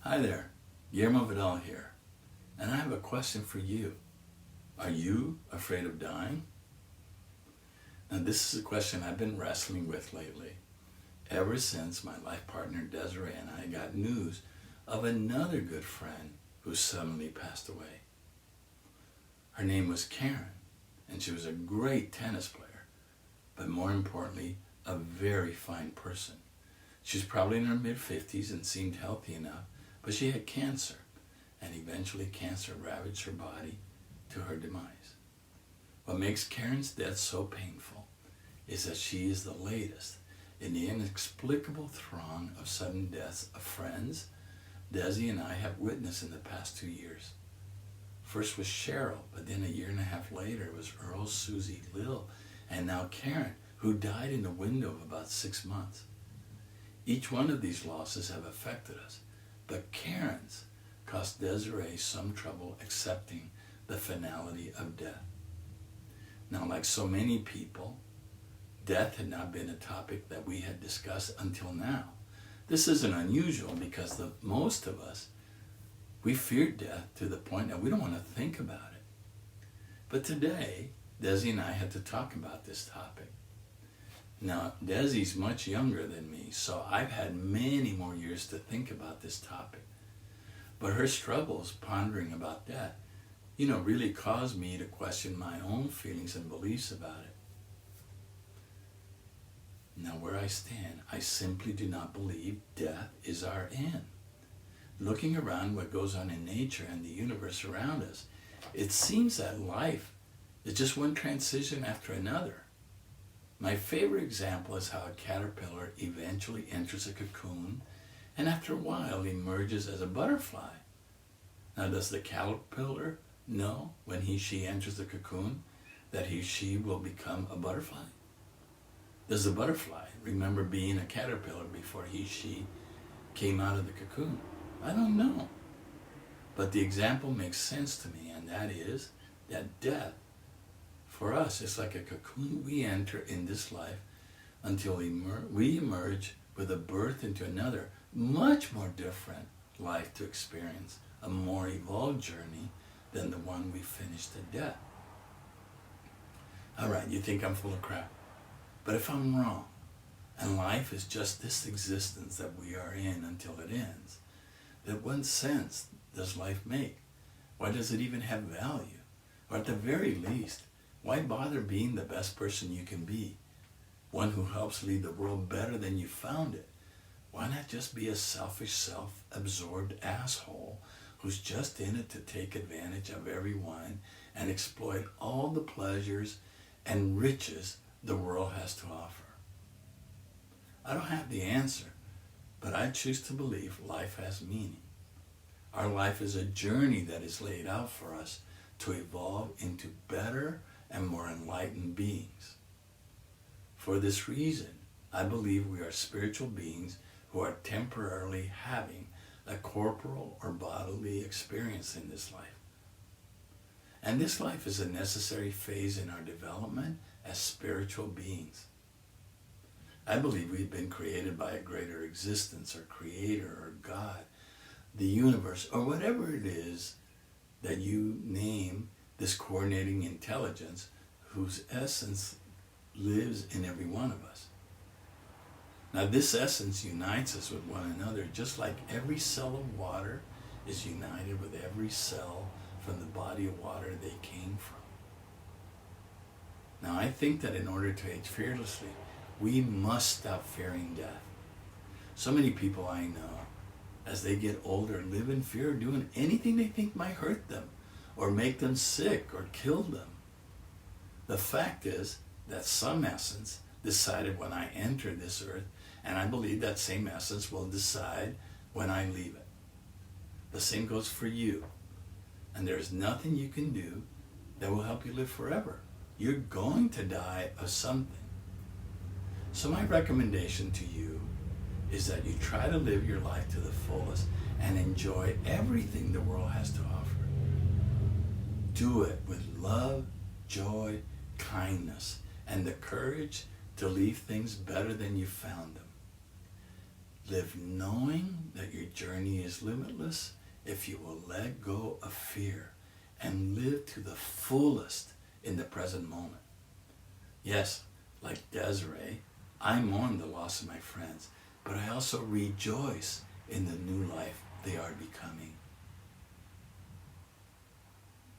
Hi there, Guillermo Vidal here, and I have a question for you. Are you afraid of dying? Now, this is a question I've been wrestling with lately, ever since my life partner Desiree and I got news of another good friend who suddenly passed away. Her name was Karen, and she was a great tennis player, but more importantly, a very fine person. She was probably in her mid-50s and seemed healthy enough, but she had cancer, and eventually cancer ravaged her body to her demise. What makes Karen's death so painful is that she is the latest in the inexplicable throng of sudden deaths of friends Desi and I have witnessed in the past 2 years. First was Cheryl, but then a year and a half later it was Earl, Susie, Lil, and now Karen, who died in a window of about 6 months. Each one of these losses have affected us, but Karen's cost Desiree some trouble accepting the finality of death. Now, like so many people, death had not been a topic that we had discussed until now. This isn't unusual because most of us, we fear death to the point that we don't want to think about it. But today, Desi and I had to talk about this topic. Now, Desi's much younger than me, so I've had many more years to think about this topic. But her struggles pondering about death, really caused me to question my own feelings and beliefs about it. Now, where I stand, I simply do not believe death is our end. Looking around what goes on in nature and the universe around us, it seems that life is just one transition after another. My favorite example is how a caterpillar eventually enters a cocoon and after a while emerges as a butterfly. Now, does the caterpillar know when she enters the cocoon that she will become a butterfly? Does the butterfly remember being a caterpillar before she came out of the cocoon? I don't know. But the example makes sense to me, and that is that death for us is like a cocoon we enter in this life until we emerge with a birth into another, much more different life to experience, a more evolved journey than the one we finished at death. All right, you think I'm full of crap. But if I'm wrong, and life is just this existence that we are in until it ends, then what sense does life make? Why does it even have value? Or at the very least, why bother being the best person you can be? One who helps leave the world better than you found it. Why not just be a selfish, self-absorbed asshole who's just in it to take advantage of everyone and exploit all the pleasures and riches the world has to offer? I don't have the answer, but I choose to believe life has meaning. Our life is a journey that is laid out for us to evolve into better and more enlightened beings. For this reason, I believe we are spiritual beings who are temporarily having a corporal or bodily experience in this life. And this life is a necessary phase in our development as spiritual beings. I believe we've been created by a greater existence or creator or God, the universe, or whatever it is that you name this coordinating intelligence whose essence lives in every one of us. Now, this essence unites us with one another, just like every cell of water is united with every cell from the body of water they came from. Now, I think that in order to age fearlessly, we must stop fearing death. So many people I know, as they get older, live in fear of doing anything they think might hurt them or make them sick or kill them. The fact is that some essence decided when I entered this earth, and I believe that same essence will decide when I leave it. The same goes for you. And there's nothing you can do that will help you live forever. You're going to die of something. So my recommendation to you is that you try to live your life to the fullest and enjoy everything the world has to offer. Do it with love, joy, kindness, and the courage to leave things better than you found them. Live knowing that your journey is limitless if you will let go of fear and live to the fullest in the present moment. Yes, like Desiree, I mourn the loss of my friends, but I also rejoice in the new life they are becoming.